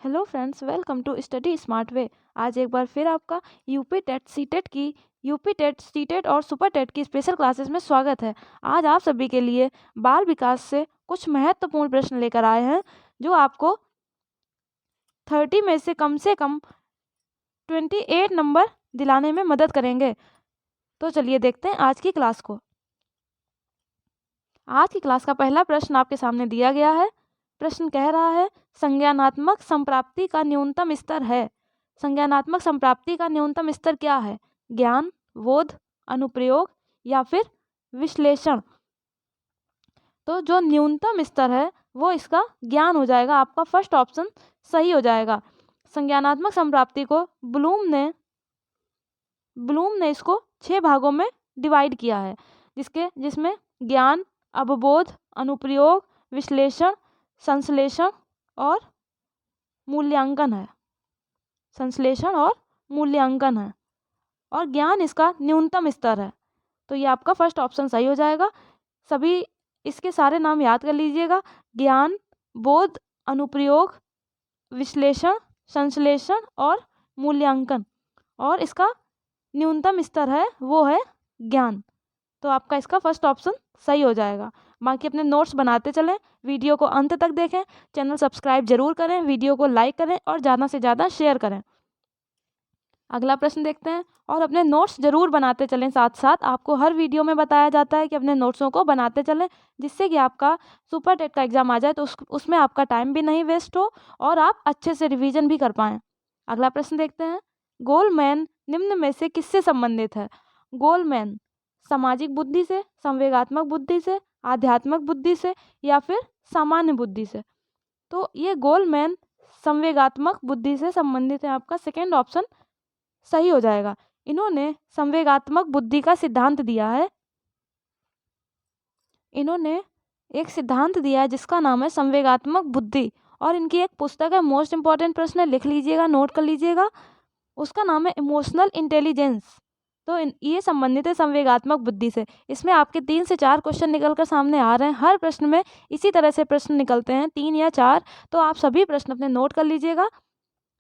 Hello friends, welcome to study smart way. आज एक बार फिर आपका यूपी टेट सीटेट और सुपर टेट की स्पेशल क्लासेस में स्वागत है। आज आप सभी के लिए बाल विकास से कुछ महत्वपूर्ण प्रश्न लेकर आए हैं जो आपको 30 में से कम 28 नंबर दिलाने में मदद करेंगे। तो चलिए देखते हैं आज की क्लास को। आज की क्लास का पहला प्रश्न आपके सामने दिया गया है। प्रश्न कह रहा है, संज्ञानात्मक संप्राप्ति का न्यूनतम स्तर है। संज्ञानात्मक संप्राप्ति का न्यूनतम स्तर क्या है? ज्ञान, बोध, अनुप्रयोग या फिर विश्लेषण। तो जो न्यूनतम स्तर है वो इसका ज्ञान हो जाएगा। आपका फर्स्ट ऑप्शन सही हो जाएगा। संज्ञानात्मक संप्राप्ति को ब्लूम ने इसको 6 भागों में डिवाइड किया है, जिसमें ज्ञान, अवबोध, अनुप्रयोग, विश्लेषण, संश्लेषण और मूल्यांकन है। और ज्ञान इसका न्यूनतम स्तर है। तो ये आपका फर्स्ट ऑप्शन सही हो जाएगा। सभी इसके सारे नाम याद कर लीजिएगा: ज्ञान, बोध, अनुप्रयोग, विश्लेषण, संश्लेषण और मूल्यांकन। और इसका न्यूनतम स्तर है वो है ज्ञान। तो आपका इसका फर्स्ट ऑप्शन सही हो जाएगा। बाकी अपने नोट्स बनाते चलें, वीडियो को अंत तक देखें, चैनल सब्सक्राइब जरूर करें, वीडियो को लाइक करें और ज़्यादा से ज़्यादा शेयर करें। अगला प्रश्न देखते हैं। और अपने नोट्स जरूर बनाते चलें। साथ साथ आपको हर वीडियो में बताया जाता है कि अपने नोट्सों को बनाते चलें, जिससे कि आपका सुपर टेट का एग्जाम आ जाए तो उसमें आपका टाइम भी नहीं वेस्ट हो और आप अच्छे से रिवीजन भी कर पाएँ। अगला प्रश्न देखते हैं। गोलमैन निम्न में से किससे संबंधित है? गोलमैन सामाजिक बुद्धि से, संवेगात्मक बुद्धि से, आध्यात्मिक बुद्धि से या फिर सामान्य बुद्धि से? तो ये गोलमैन संवेगात्मक बुद्धि से संबंधित है। आपका सेकेंड ऑप्शन सही हो जाएगा। इन्होंने संवेगात्मक बुद्धि का सिद्धांत दिया है। इन्होंने एक सिद्धांत दिया है जिसका नाम है संवेगात्मक बुद्धि, और इनकी एक पुस्तक है, मोस्ट इंपॉर्टेंट प्रश्न है, लिख लीजिएगा, नोट कर लीजिएगा। उसका नाम है इमोशनल इंटेलिजेंस। तो ये संबंधित है संवेगात्मक बुद्धि से। इसमें आपके 3 से 4 क्वेश्चन निकल कर सामने आ रहे हैं। हर प्रश्न में इसी तरह से प्रश्न निकलते हैं, 3 या 4। तो आप सभी प्रश्न अपने नोट कर लीजिएगा,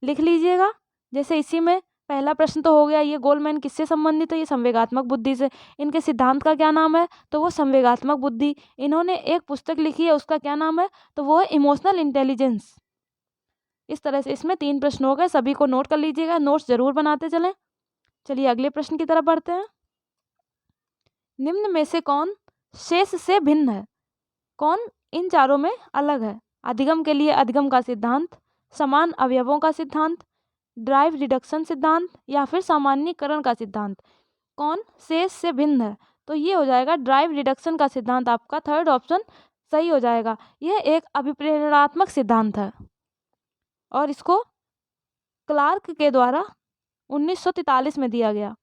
लिख लीजिएगा। जैसे इसी में पहला प्रश्न तो हो गया, ये गोलमैन किससे संबंधित है? ये संवेगात्मक बुद्धि से। इनके सिद्धांत का क्या नाम है? तो वो संवेगात्मक बुद्धि। इन्होंने एक पुस्तक लिखी है, उसका क्या नाम है? तो वो है इमोशनल इंटेलिजेंस। इस तरह से इसमें 3 प्रश्न हो गए। सभी को नोट कर लीजिएगा, नोट्स जरूर बनाते चलें। चलिए अगले प्रश्न की तरफ बढ़ते हैं। निम्न में से कौन शेष से भिन्न है? कौन इन चारों में अलग है? अधिगम के लिए अधिगम का सिद्धांत, समान अवयवों का सिद्धांत, ड्राइव रिडक्शन सिद्धांत या फिर सामान्यीकरण का सिद्धांत? कौन शेष से भिन्न है? तो ये हो जाएगा ड्राइव रिडक्शन का सिद्धांत। आपका थर्ड ऑप्शन सही हो जाएगा। यह एक अभिप्रेरणात्मक सिद्धांत है और इसको क्लार्क के द्वारा 1943 में दिया गया।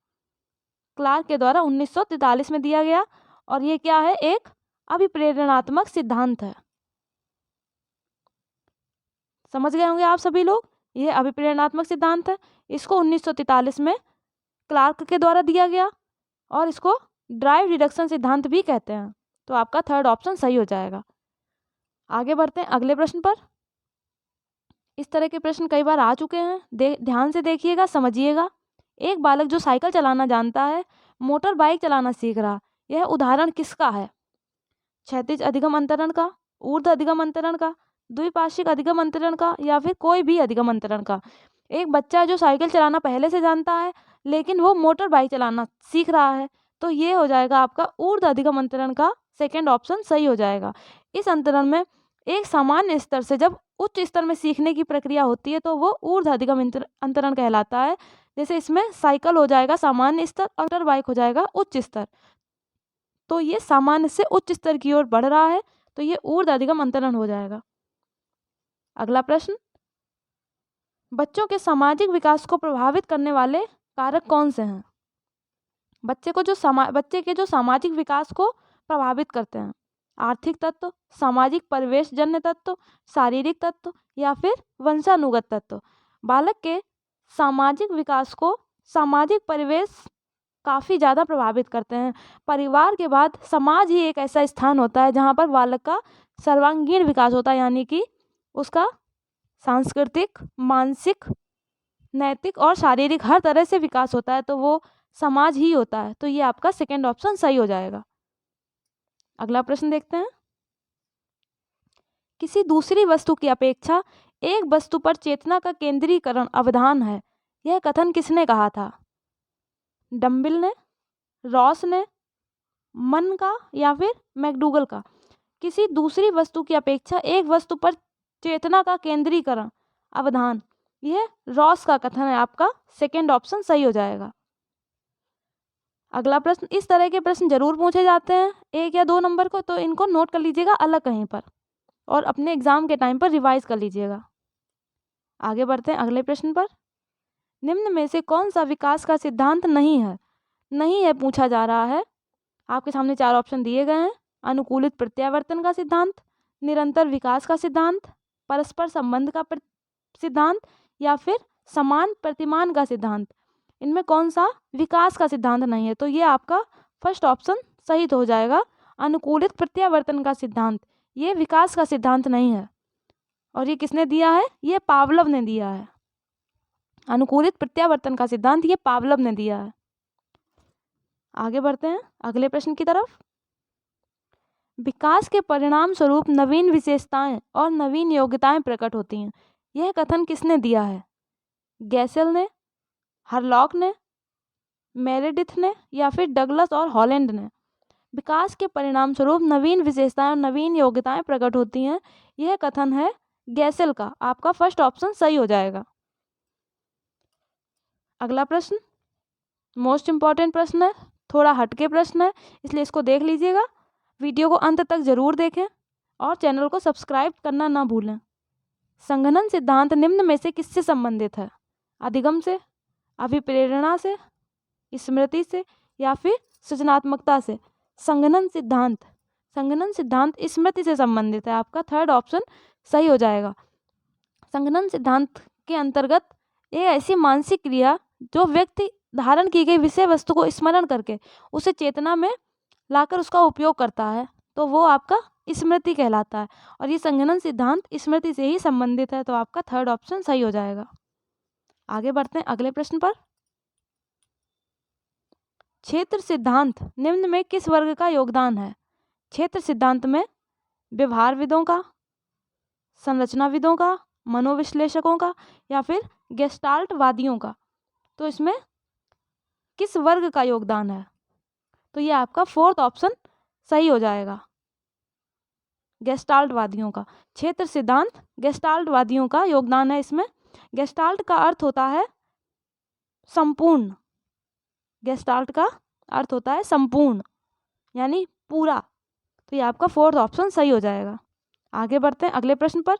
क्लार्क के द्वारा 1943 में दिया गया। और ये क्या है? एक अभिप्रेरणात्मक सिद्धांत है। समझ गए होंगे आप सभी लोग। ये अभिप्रेरणात्मक सिद्धांत है। इसको 1943 में क्लार्क के द्वारा दिया गया और इसको ड्राइव रिडक्शन सिद्धांत भी कहते हैं। तो आपका थर्ड ऑप्शन सही हो जाएगा। आगे बढ़ते हैं अगले प्रश्न पर। इस तरह के प्रश्न कई बार आ चुके हैं, ध्यान से देखिएगा, समझिएगा। एक बालक जो साइकिल चलाना जानता है, मोटर बाइक चलाना सीख रहा, यह उदाहरण किसका है? क्षैतिज अधिगम अंतरण का, ऊर्ध्व अधिगम अंतरण का, द्विपार्श्विक अधिगम अंतरण का या फिर कोई भी अधिगम अंतरण का? एक बच्चा जो साइकिल चलाना पहले से जानता है लेकिन वो मोटर बाइक चलाना सीख रहा है, तो ये हो जाएगा आपका ऊर्ध्व अधिगम अंतरण का सेकेंड ऑप्शन सही हो जाएगा। इस अंतरण में एक सामान्य स्तर से जब उच्च स्तर में सीखने की प्रक्रिया होती है तो वो ऊर्ध्व अधिगम अंतरण कहलाता है। जैसे इसमें साइकिल हो जाएगा सामान्य स्तर और मोटर बाइक हो जाएगा उच्च स्तर। तो ये सामान्य से उच्च स्तर की ओर बढ़ रहा है, तो ये ऊर्ध्व अधिगम अंतरण हो जाएगा। अगला प्रश्न, बच्चों के सामाजिक विकास को प्रभावित करने वाले कारक कौन से हैं? बच्चे के जो सामाजिक विकास को प्रभावित करते हैं, आर्थिक तत्व, सामाजिक परिवेश जन्य तत्व, शारीरिक तत्व या फिर वंशानुगत तत्व? बालक के सामाजिक विकास को सामाजिक परिवेश काफ़ी ज़्यादा प्रभावित करते हैं। परिवार के बाद समाज ही एक ऐसा स्थान होता है जहाँ पर बालक का सर्वांगीण विकास होता है, यानी कि उसका सांस्कृतिक, मानसिक, नैतिक और शारीरिक हर तरह से विकास होता है तो वो समाज ही होता है। तो ये आपका सेकंड ऑप्शन सही हो जाएगा। अगला प्रश्न देखते हैं। किसी दूसरी वस्तु की अपेक्षा एक वस्तु पर चेतना का केंद्रीकरण अवधान है, यह कथन किसने कहा था? डम्बिल ने, रॉस ने, मन का या फिर मैकडूगल का? किसी दूसरी वस्तु की अपेक्षा एक वस्तु पर चेतना का केंद्रीकरण अवधान, यह रॉस का कथन है। आपका सेकंड ऑप्शन सही हो जाएगा। अगला प्रश्न, इस तरह के प्रश्न जरूर पूछे जाते हैं 1 या 2 नंबर को, तो इनको नोट कर लीजिएगा अलग कहीं पर और अपने एग्जाम के टाइम पर रिवाइज कर लीजिएगा। आगे बढ़ते हैं अगले प्रश्न पर। निम्न में से कौन सा विकास का सिद्धांत नहीं है? नहीं है पूछा जा रहा है। आपके सामने 4 ऑप्शन दिए गए हैं। अनुकूलित प्रत्यावर्तन का सिद्धांत, निरंतर विकास का सिद्धांत, परस्पर संबंध का सिद्धांत या फिर समान प्रतिमान का सिद्धांत। इनमें कौन सा विकास का सिद्धांत नहीं है? तो ये आपका फर्स्ट ऑप्शन सही तो हो जाएगा। अनुकूलित प्रत्यावर्तन का सिद्धांत ये विकास का सिद्धांत नहीं है। और ये किसने दिया है? ये पावलोव ने दिया है। अनुकूलित प्रत्यावर्तन का सिद्धांत ये पावलोव ने दिया है। आगे बढ़ते हैं अगले प्रश्न की तरफ। विकास के परिणाम स्वरूप नवीन विशेषताएं और नवीन योग्यताएं प्रकट होती हैं, यह कथन किसने दिया है? गैसेल ने, हरलॉक ने, मेरेडिथ ने या फिर डगलस और हॉलैंड ने? विकास के परिणाम स्वरूप नवीन विशेषताएं और नवीन योग्यताएं प्रकट होती हैं, यह कथन है गैसेल का। आपका फर्स्ट ऑप्शन सही हो जाएगा। अगला प्रश्न मोस्ट इंपॉर्टेंट प्रश्न है, थोड़ा हटके प्रश्न है, इसलिए इसको देख लीजिएगा। वीडियो को अंत तक जरूर देखें और चैनल को सब्सक्राइब करना ना भूलें। संघनन सिद्धांत निम्न में से किससे संबंधित है? अधिगम से, अभिप्रेरणा से, स्मृति से या फिर सृजनात्मकता से? संघनन सिद्धांत स्मृति से संबंधित है। आपका थर्ड ऑप्शन सही हो जाएगा। संघनन सिद्धांत के अंतर्गत एक ऐसी मानसिक क्रिया जो व्यक्ति धारण की गई विषय वस्तु को स्मरण करके उसे चेतना में लाकर उसका उपयोग करता है, तो वो आपका स्मृति कहलाता है। और ये संघनन सिद्धांत स्मृति से ही संबंधित है, तो आपका थर्ड ऑप्शन सही हो जाएगा। आगे बढ़ते हैं अगले प्रश्न पर। क्षेत्र सिद्धांत निम्न में किस वर्ग का योगदान है? क्षेत्र सिद्धांत में व्यवहारविदों का, संरचनाविदों का, मनोविश्लेषकों का या फिर गेस्टाल्टवादियों का? तो इसमें किस वर्ग का योगदान है? तो ये आपका फोर्थ ऑप्शन सही हो जाएगा, गेस्टाल्टवादियों का। क्षेत्र सिद्धांत गेस्टाल्टवादियों का योगदान है इसमें। गेस्टाल्ट का अर्थ होता है संपूर्ण, गेस्टाल्ट का अर्थ होता है संपूर्ण यानी पूरा। तो ये आपका फोर्थ ऑप्शन सही हो जाएगा। आगे बढ़ते हैं अगले प्रश्न पर।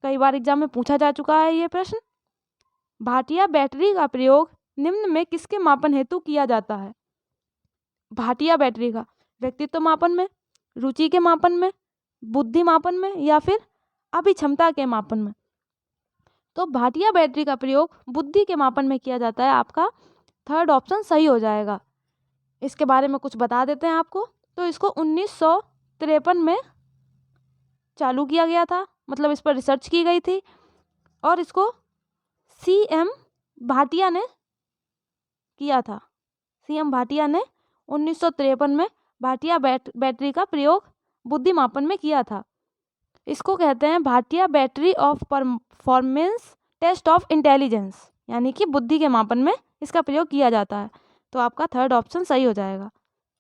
कई बार एग्जाम में पूछा जा चुका है ये प्रश्न। भाटिया बैटरी का प्रयोग निम्न में किसके मापन हेतु किया जाता है? भाटिया बैटरी का व्यक्तित्व मापन में, रुचि के मापन में, बुद्धि मापन में या फिर अभिक्षमता के मापन में? तो भाटिया बैटरी का प्रयोग बुद्धि के मापन में किया जाता है। आपका थर्ड ऑप्शन सही हो जाएगा। इसके बारे में कुछ बता देते हैं आपको। तो इसको 1953 में चालू किया गया था, मतलब इस पर रिसर्च की गई थी और इसको CM भाटिया ने किया था। CM भाटिया ने 1953 में भाटिया बैटरी का प्रयोग बुद्धि मापन में किया था। इसको कहते हैं Bhatia battery of performance test of intelligence, यानी कि बुद्धि के मापन में इसका प्रयोग किया जाता है। तो आपका थर्ड ऑप्शन सही हो जाएगा।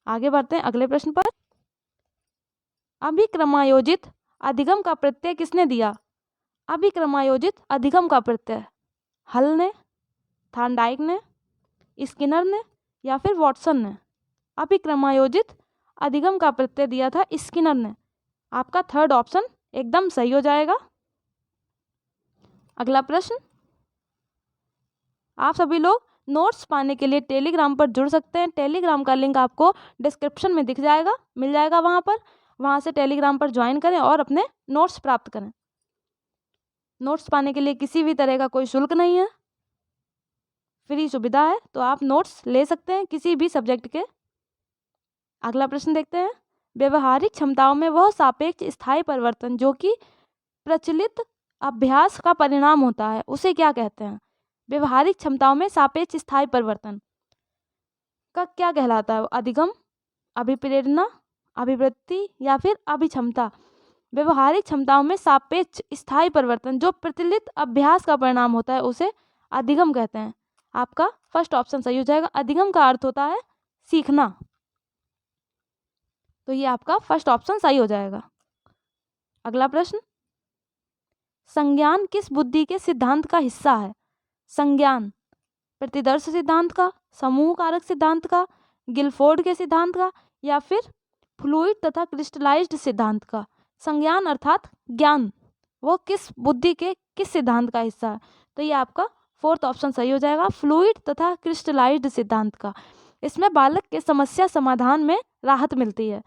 आगे बढ़ते हैं अगले प्रश्न पर। अभिक्रमायोजित अधिगम का प्रत्यय किसने दिया? अभिक्रमायोजित अधिगम का प्रत्यय हल ने, थॉर्नडाइक ने, स्किनर ने या फिर वॉटसन ने? अभिक्रमायोजित अधिगम का प्रत्यय दिया था स्किनर ने। आपका थर्ड ऑप्शन एकदम सही हो जाएगा। अगला प्रश्न, आप सभी लोग नोट्स पाने के लिए टेलीग्राम पर जुड़ सकते हैं। टेलीग्राम का लिंक आपको डिस्क्रिप्शन में दिख जाएगा, मिल जाएगा वहाँ से टेलीग्राम पर ज्वाइन करें और अपने नोट्स प्राप्त करें। नोट्स पाने के लिए किसी भी तरह का कोई शुल्क नहीं है, फ्री सुविधा है, तो आप नोट्स ले सकते हैं किसी भी सब्जेक्ट के। अगला प्रश्न देखते हैं। व्यवहारिक क्षमताओं में वह सापेक्ष स्थायी परिवर्तन जो कि प्रचलित अभ्यास का परिणाम होता है उसे क्या कहते हैं? व्यवहारिक क्षमताओं में सापेक्ष स्थायी परिवर्तन का क्या कहलाता है? अधिगम, अभिप्रेरणा, अभिवृत्ति या फिर अभिक्षमता। व्यवहारिक क्षमताओं में सापेक्ष स्थायी परिवर्तन जो प्रतिलित अभ्यास का परिणाम होता है उसे अधिगम कहते हैं। आपका फर्स्ट ऑप्शन सही हो जाएगा। अधिगम का अर्थ होता है सीखना, तो ये आपका फर्स्ट ऑप्शन सही हो जाएगा। अगला प्रश्न, संज्ञान किस बुद्धि के सिद्धांत का हिस्सा है? संज्ञान प्रतिदर्श सिद्धांत का, समूह कारक सिद्धांत का, गिलफोर्ड के सिद्धांत का या फिर फ्लूइड तथा क्रिस्टलाइज्ड सिद्धांत का। संज्ञान अर्थात ज्ञान, वो किस बुद्धि के किस सिद्धांत का हिस्सा है? तो ये आपका फोर्थ ऑप्शन सही हो जाएगा, फ्लूइड तथा क्रिस्टलाइज्ड सिद्धांत का। इसमें बालक के समस्या समाधान में राहत मिलती है।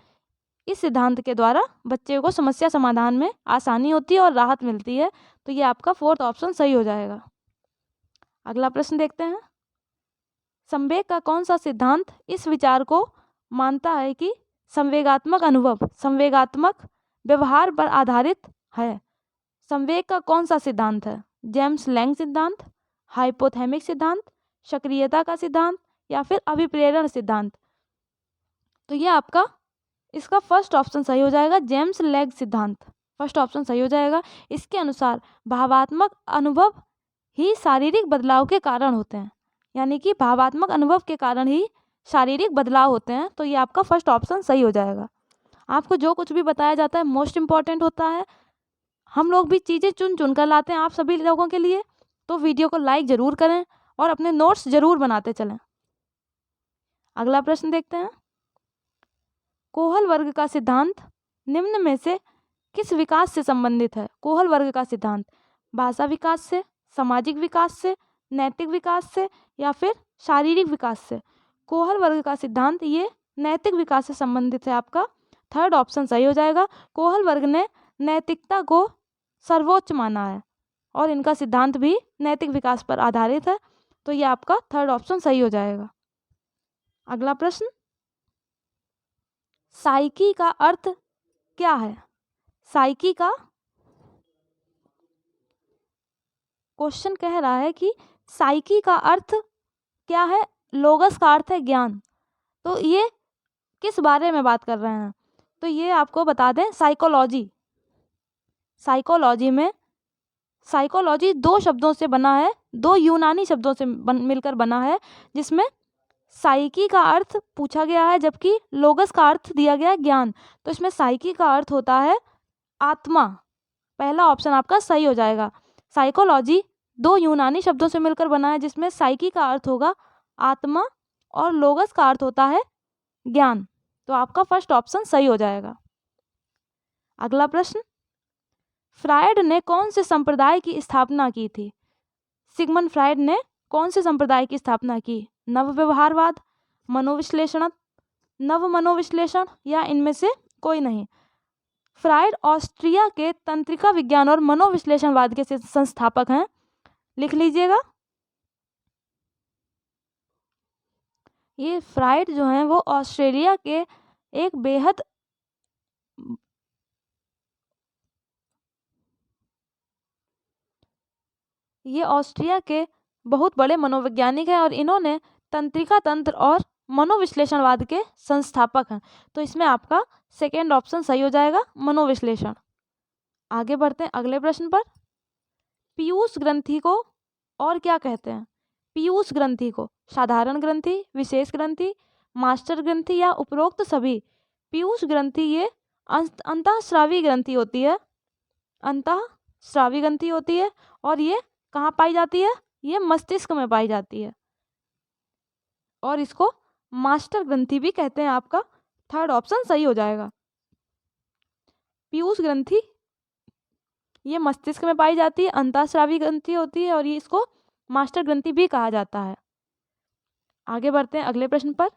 इस सिद्धांत के द्वारा बच्चे को समस्या समाधान में आसानी होती है और राहत मिलती है, तो ये आपका फोर्थ ऑप्शन सही हो जाएगा। अगला प्रश्न देखते हैं, संवेग का कौन सा सिद्धांत इस विचार को मानता है कि संवेगात्मक अनुभव संवेगात्मक व्यवहार पर आधारित है? संवेग का कौन सा सिद्धांत है? जेम्स लैंग सिद्धांत, हाइपोथैमिक सिद्धांत, सक्रियता का सिद्धांत या फिर अभिप्रेरण सिद्धांत। तो ये आपका इसका फर्स्ट ऑप्शन सही हो जाएगा, जेम्स लैंग सिद्धांत, फर्स्ट ऑप्शन सही हो जाएगा। इसके अनुसार भावात्मक अनुभव ही शारीरिक बदलाव के कारण होते हैं, यानी कि भावात्मक अनुभव के कारण ही शारीरिक बदलाव होते हैं, तो ये आपका फर्स्ट ऑप्शन सही हो जाएगा। आपको जो कुछ भी बताया जाता है मोस्ट इम्पॉर्टेंट होता है। हम लोग भी चीज़ें चुन चुन कर लाते हैं आप सभी लोगों के लिए, तो वीडियो को लाइक ज़रूर करें और अपने नोट्स ज़रूर बनाते चलें। अगला प्रश्न देखते हैं, कोहल वर्ग का सिद्धांत निम्न में से किस विकास से संबंधित है? कोहल वर्ग का सिद्धांत भाषा विकास से, सामाजिक विकास से, नैतिक विकास से या फिर शारीरिक विकास से? कोहल वर्ग का सिद्धांत ये नैतिक विकास से संबंधित है। आपका थर्ड ऑप्शन सही हो जाएगा। कोहल वर्ग ने नैतिकता को सर्वोच्च माना है और इनका सिद्धांत भी नैतिक विकास पर आधारित है, तो ये आपका थर्ड ऑप्शन सही हो जाएगा। अगला प्रश्न, साइकी का अर्थ क्या है? साइकी का क्वेश्चन कह रहा है कि साइकी का अर्थ क्या है? लोगस का अर्थ है ज्ञान, तो ये किस बारे में बात कर रहे हैं? तो ये आपको बता दें, साइकोलॉजी। साइकोलॉजी में साइकोलॉजी दो शब्दों से बना है, दो यूनानी शब्दों से मिलकर बना है, जिसमें साइकी का अर्थ पूछा गया है जबकि लोगस का अर्थ दिया गया है ज्ञान। तो इसमें साइकी का अर्थ होता है आत्मा, पहला ऑप्शन आपका सही हो जाएगा। साइकोलॉजी दो यूनानी शब्दों से मिलकर बना है, जिसमें साइकी का अर्थ होगा आत्मा और लोगस का अर्थ होता है ज्ञान, तो आपका फर्स्ट ऑप्शन सही हो जाएगा। अगला प्रश्न, फ्रायड ने कौन से संप्रदाय की स्थापना की थी? सिगमंड फ्रायड ने कौन से संप्रदाय की स्थापना की? नव व्यवहारवाद, मनोविश्लेषण, नव मनोविश्लेषण या इनमें से कोई नहीं? फ्रायड ऑस्ट्रिया के तंत्रिका विज्ञान और मनोविश्लेषणवाद के संस्थापक हैं, लिख लीजिएगा। ये फ्रायड जो हैं वो ऑस्ट्रेलिया के एक बेहद ये ऑस्ट्रिया के बहुत बड़े मनोवैज्ञानिक हैं और इन्होंने तंत्रिका तंत्र और मनोविश्लेषणवाद के संस्थापक हैं, तो इसमें आपका सेकेंड ऑप्शन सही हो जाएगा, मनोविश्लेषण। आगे बढ़ते हैं अगले प्रश्न पर, पीयूष ग्रंथि को और क्या कहते हैं? पीयूष ग्रंथि को साधारण ग्रंथि, विशेष ग्रंथि, मास्टर ग्रंथि या उपरोक्त सभी? पीयूष ग्रंथि ये अंतःस्रावी ग्रंथि होती है, अंतःस्रावी ग्रंथि होती है और ये कहाँ पाई जाती है? ये मस्तिष्क में पाई जाती है और इसको मास्टर ग्रंथि भी कहते हैं। आपका थर्ड ऑप्शन सही हो जाएगा। पीयूष ग्रंथि ये मस्तिष्क में पाई जाती है, अंतःस्रावी ग्रंथि होती है और ये इसको मास्टर ग्रंथि भी कहा जाता है। आगे बढ़ते हैं अगले प्रश्न पर,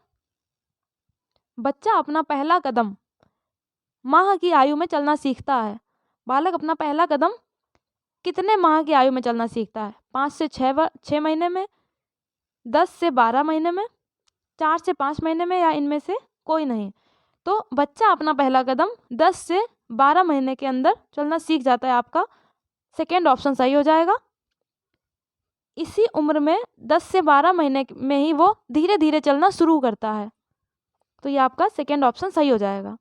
बच्चा अपना पहला कदम माह की आयु में चलना सीखता है। बालक अपना पहला कदम कितने माह की आयु में चलना सीखता है? 5 से 6 महीने में, 10 से 12 महीने में, 4 से 5 महीने में या इनमें से कोई नहीं? तो बच्चा अपना पहला कदम 10 से 12 महीने के अंदर चलना सीख जाता है। आपका सेकेंड ऑप्शन सही हो जाएगा। इसी उम्र में 10 से 12 महीने में ही वो धीरे धीरे चलना शुरू करता है। तो ये आपका सेकेंड ऑप्शन सही हो जाएगा।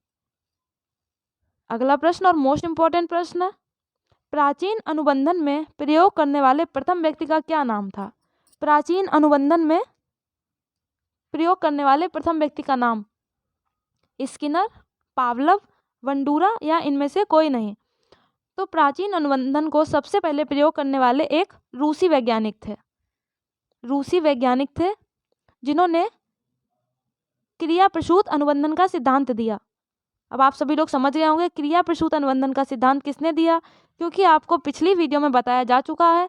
अगला प्रश्न और मोस्ट इम्पॉर्टेंट प्रश्न है, प्राचीन अनुबंधन में प्रयोग करने वाले प्रथम व्यक्ति का क्या नाम था? प्राचीन अनुबंधन में प्रयोग करने वाले प्रथम व्यक्ति का नाम स्किनर, पावलव, वंडूरा या इनमें से कोई नहीं। तो प्राचीन अनुबंधन को सबसे पहले प्रयोग करने वाले एक रूसी वैज्ञानिक थे। रूसी वैज्ञानिक थे जिन्होंने क्रिया प्रसूत अनुबंधन का सिद्धांत दिया। अब आप सभी लोग समझ गए होंगे क्रिया प्रसूत अनुबंधन का सिद्धांत किसने दिया, क्योंकि आपको पिछली वीडियो में बताया जा चुका है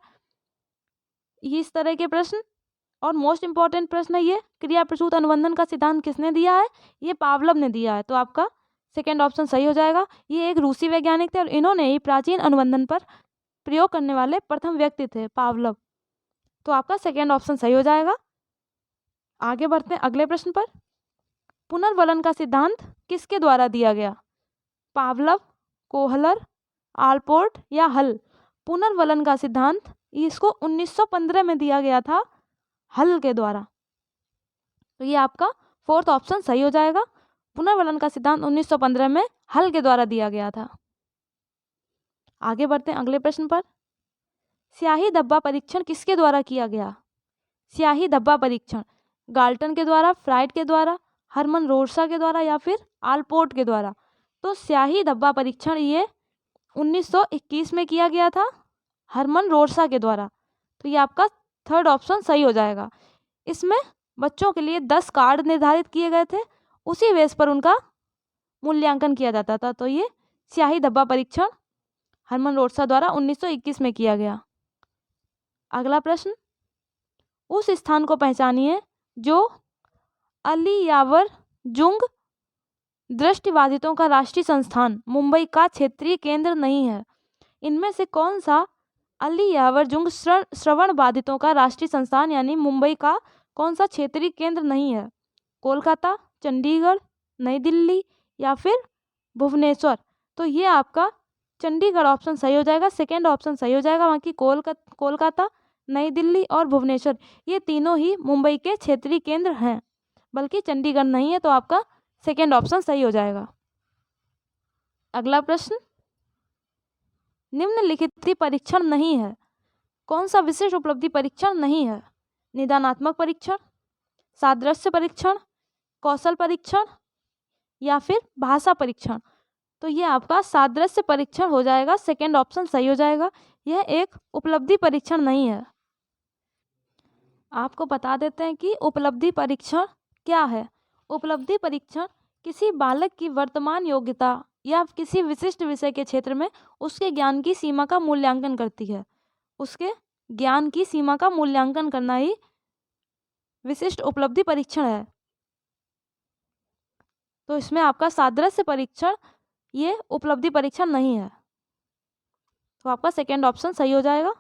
ये इस तरह के प्रश्न। और मोस्ट इंपॉर्टेंट प्रश्न है ये, क्रिया प्रसूत अनुबंधन का सिद्धांत किसने दिया है? ये पावलव ने दिया है। तो आपका सेकेंड ऑप्शन सही हो जाएगा। ये एक रूसी वैज्ञानिक थे और इन्होंने ही प्राचीन अनुबंधन पर प्रयोग करने वाले प्रथम व्यक्ति थे, पावलव। तो आपका सेकेंड ऑप्शन सही हो जाएगा। आगे बढ़ते हैं अगले प्रश्न पर। पुनर्वलन का सिद्धांत किसके द्वारा दिया गया? पावलव, कोहलर, आलपोर्ट या हल? पुनर्वलन का सिद्धांत इसको 1915 में दिया गया था, हल के द्वारा। तो ये आपका फोर्थ ऑप्शन सही हो जाएगा। पुनर्वलन का सिद्धांत 1915 में हल के द्वारा दिया गया था। आगे बढ़ते हैं अगले प्रश्न पर। स्याही धब्बा परीक्षण किसके द्वारा किया गया? स्याही धब्बा परीक्षण गाल्टन के द्वारा, फ्राइड के द्वारा, हरमन रोरसा के द्वारा या फिर आलपोर्ट के द्वारा? तो स्याही धब्बा परीक्षण ये 1921 में किया गया था, हरमन रोरसा के द्वारा। तो ये आपका थर्ड ऑप्शन सही हो जाएगा। इसमें बच्चों के लिए 10 कार्ड निर्धारित किए गए थे, उसी बेस पर उनका मूल्यांकन किया जाता था। तो ये स्याही धब्बा परीक्षण हरमन रोरसा द्वारा 1921 में किया गया। अगला प्रश्न, उस स्थान को पहचानिए जो अली यावर जुंग दृष्टिबाधितों का राष्ट्रीय संस्थान मुंबई का क्षेत्रीय केंद्र नहीं है। इनमें से कौन सा अली यावर जुंग श्रवण बाधितों का राष्ट्रीय संस्थान यानी मुंबई का कौन सा क्षेत्रीय केंद्र नहीं है? कोलकाता, चंडीगढ़, नई दिल्ली या फिर भुवनेश्वर? तो ये आपका चंडीगढ़ ऑप्शन सही हो जाएगा, सेकेंड ऑप्शन सही हो जाएगा। बाकी कोलकाता, नई दिल्ली और भुवनेश्वर ये तीनों ही मुंबई के क्षेत्रीय केंद्र हैं, बल्कि चंडीगढ़ नहीं है। तो आपका सेकेंड ऑप्शन सही हो जाएगा। अगला प्रश्न, निम्नलिखित परीक्षण नहीं है। कौन सा विशेष उपलब्धि परीक्षण नहीं है? निदानात्मक परीक्षण, सादृश्य परीक्षण, कौशल परीक्षण या फिर भाषा परीक्षण? तो ये आपका सादृश्य परीक्षण हो जाएगा, सेकेंड ऑप्शन सही हो जाएगा। यह एक उपलब्धि परीक्षण नहीं है। आपको बता देते हैं कि उपलब्धि परीक्षण क्या है। उपलब्धि परीक्षण किसी बालक की वर्तमान योग्यता या किसी विशिष्ट विषय के क्षेत्र में उसके ज्ञान की सीमा का मूल्यांकन करती है। उसके ज्ञान की सीमा का मूल्यांकन करना ही विशिष्ट उपलब्धि परीक्षण है। तो इसमें आपका सादृश्य परीक्षण ये उपलब्धि परीक्षण नहीं है। तो आपका सेकेंड ऑप्शन सही हो जाएगा।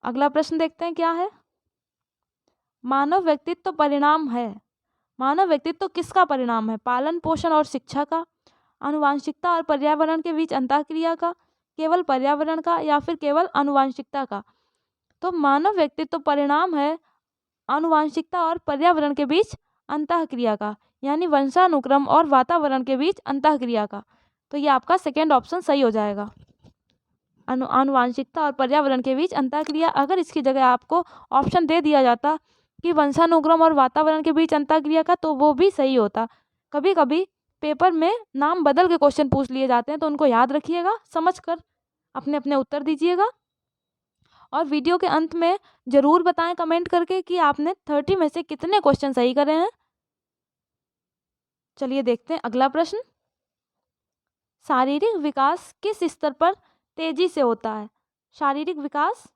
अगला प्रश्न देखते हैं क्या है। मानव व्यक्तित्व परिणाम है। मानव व्यक्तित्व किसका परिणाम है? पालन पोषण और शिक्षा का, आनुवांशिकता और पर्यावरण के बीच अंतःक्रिया का, केवल पर्यावरण का या फिर केवल आनुवांशिकता का? तो मानव व्यक्तित्व परिणाम है आनुवांशिकता और पर्यावरण के बीच अंतःक्रिया का, यानी वंशानुक्रम और वातावरण के बीच अंतःक्रिया का। तो ये आपका सेकेंड ऑप्शन सही हो जाएगा। आनुवांशिकता और पर्यावरण के बीच अंतःक्रिया, अगर इसकी जगह आपको ऑप्शन दे दिया जाता कि वंशानुक्रम और वातावरण के बीच अंतःक्रिया का, तो वो भी सही होता। कभी कभी पेपर में नाम बदल के क्वेश्चन पूछ लिए जाते हैं, तो उनको याद रखिएगा, समझकर अपने अपने उत्तर दीजिएगा। और वीडियो के अंत में ज़रूर बताएं कमेंट करके कि आपने 30 में से कितने क्वेश्चन सही करे हैं। चलिए देखते हैं अगला प्रश्न। शारीरिक विकास किस स्तर पर तेजी से होता है? शारीरिक विकास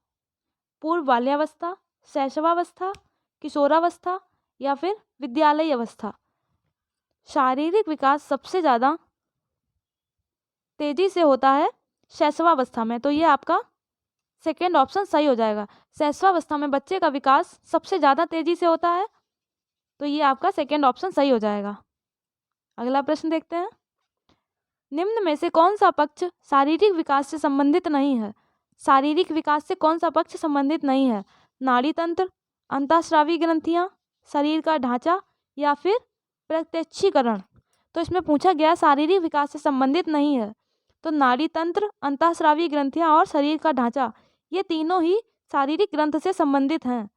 पूर्व बाल्यावस्था, शैशवावस्था, किशोरावस्था या फिर विद्यालयी अवस्था? शारीरिक विकास सबसे ज़्यादा तेजी से होता है शैशवावस्था में। तो ये आपका सेकेंड ऑप्शन सही हो जाएगा। शैशवावस्था में बच्चे का विकास सबसे ज़्यादा तेजी से होता है। तो ये आपका सेकेंड ऑप्शन सही हो जाएगा। अगला प्रश्न देखते हैं। निम्न में से कौन सा पक्ष शारीरिक विकास से संबंधित नहीं है? शारीरिक विकास से कौन सा पक्ष संबंधित नहीं है? नाड़ी तंत्र, अंतःस्रावी ग्रंथियां, शरीर का ढांचा या फिर प्रत्यक्षीकरण। तो इसमें पूछा गया शारीरिक विकास से संबंधित नहीं है, तो नाड़ी तंत्र, अंतःस्रावी ग्रंथियां और शरीर का ढांचा ये तीनों ही शारीरिक ग्रंथ से संबंधित हैं।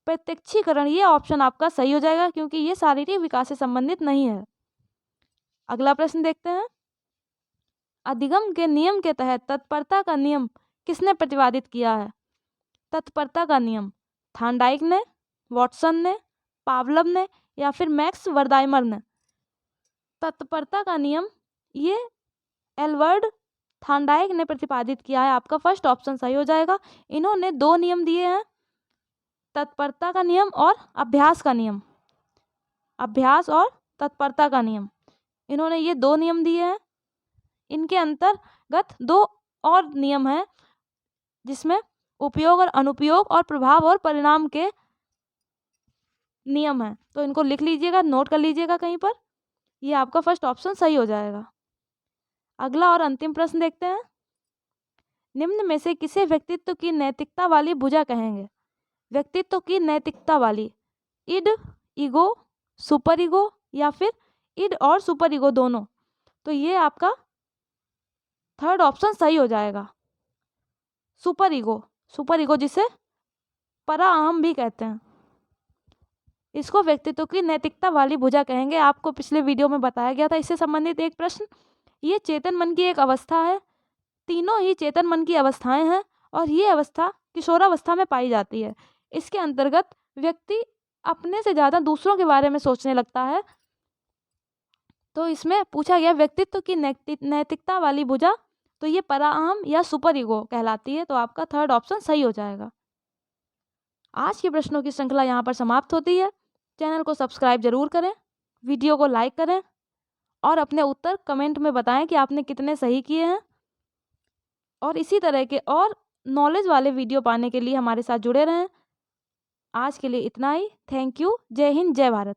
प्रत्यक्षीकरण ये ऑप्शन आपका सही हो जाएगा क्योंकि ये शारीरिक विकास से संबंधित नहीं है। अगला प्रश्न देखते हैं। अधिगम के नियम के तहत तत्परता का नियम किसने प्रतिपादित किया है? तत्परता का नियम थार्नडाइक ने, वॉटसन ने, पावलव ने या फिर मैक्स वर्दाइमर ने? तत्परता का नियम ये एल्बर्ट थार्नडाइक ने प्रतिपादित किया है। आपका फर्स्ट ऑप्शन सही हो जाएगा। इन्होंने 2 नियम दिए हैं, तत्परता का नियम और अभ्यास का नियम। अभ्यास और तत्परता का नियम, इन्होंने ये 2 नियम दिए हैं। इनके अंतर्गत 2 और नियम हैं जिसमें उपयोग और अनुपयोग और प्रभाव और परिणाम के नियम हैं। तो इनको लिख लीजिएगा, नोट कर लीजिएगा कहीं पर। ये आपका फर्स्ट ऑप्शन सही हो जाएगा। अगला और अंतिम प्रश्न देखते हैं। निम्न में से किसे व्यक्तित्व की नैतिकता वाली भुजा कहेंगे? व्यक्तित्व की नैतिकता वाली, इड, ईगो, सुपर ईगो या फिर इड और सुपर ईगो दोनों? तो ये आपका थर्ड ऑप्शन सही हो जाएगा, सुपर ईगो। सुपर ईगो जिसे पराअहम भी कहते हैं, इसको व्यक्तित्व की नैतिकता वाली भुजा कहेंगे। आपको पिछले वीडियो में बताया गया था इससे संबंधित एक प्रश्न। ये चेतन मन की एक अवस्था है, तीनों ही चेतन मन की अवस्थाएं हैं और ये अवस्था किशोरावस्था में पाई जाती है। इसके अंतर्गत व्यक्ति अपने से ज़्यादा दूसरों के बारे में सोचने लगता है। तो इसमें पूछा गया व्यक्तित्व की नैतिकता वाली भुजा, तो ये पराअहम या सुपर ईगो कहलाती है। तो आपका थर्ड ऑप्शन सही हो जाएगा। आज के प्रश्नों की श्रृंखला यहाँ पर समाप्त होती है। चैनल को सब्सक्राइब जरूर करें, वीडियो को लाइक करें और अपने उत्तर कमेंट में बताएं कि आपने कितने सही किए हैं। और इसी तरह के और नॉलेज वाले वीडियो पाने के लिए हमारे साथ जुड़े रहें। आज के लिए इतना ही। Thank you. जय हिंद, जय भारत।